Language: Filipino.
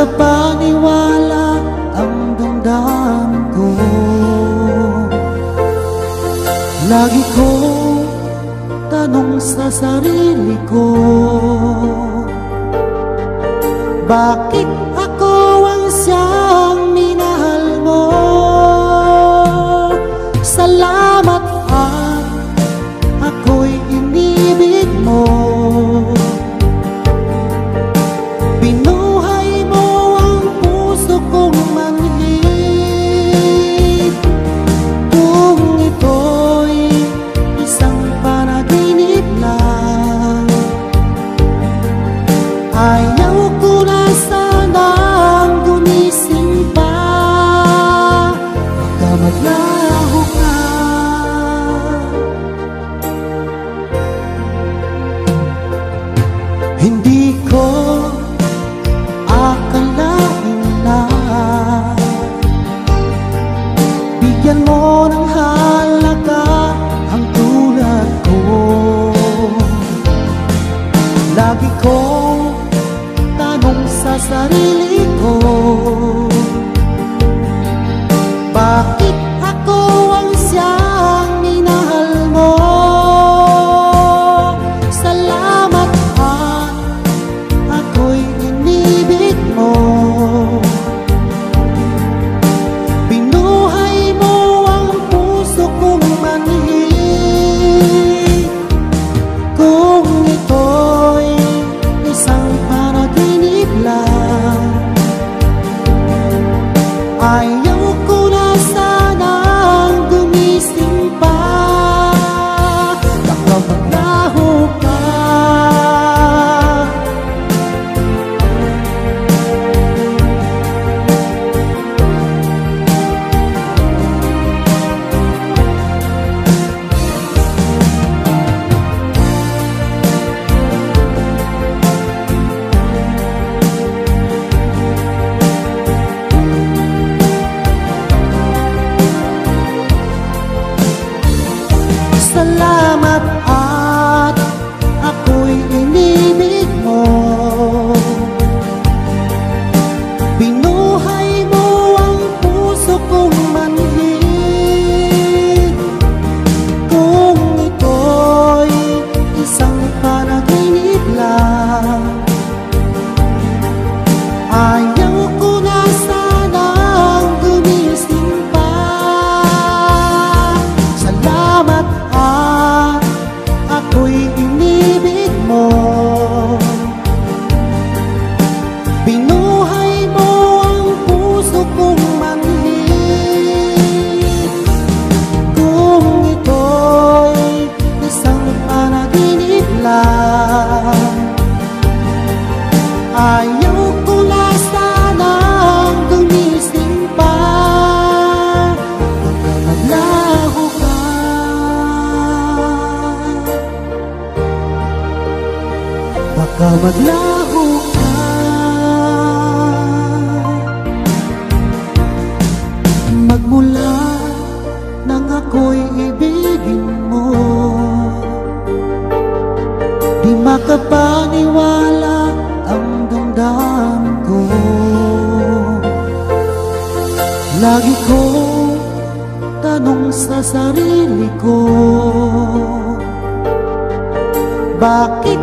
makapaniwala ang damdamin ko. Lagi kong tanong sa sarili ko, bakit ako ang siyang minahal mo? Salamat at ako'y inibig mo. Binuhay mo ang puso kong manhid. Kung ito'y isang panaginip lang, ayaw ko na sanang gumising pa. Baka maglaho ka. Hindi ko akalain na bigyan mo ng halaga ang tulad ko. Lagi kong tanong sa sarili ko, bakit ako ang siyang minahal mo? Salamat at ako'y inibig mo. Binuhay mo ang puso kong manhid. Kung ito'y isang panaginip lang, ayaw ko na sanang gumising pa. Baka maglaho ka. Salamat at ako'y inibig mo. Binuhay mo ang puso kong manhid. Kung ito'y isang panaginip lang, ayaw ko na sanang gumising pa. Salamat at ako'y inibig mo. Binuhay mo ang puso kong manhid. Kung ito'y isang panaginip lang, ayaw ko na sanang gumising pa. Baka maglaho ka. Baka maglaho ka. Magmula nang ako'y ibigin mo, di makapaniwala ang damdamin ko. Lagi kong tanong sa sarili ko, bakit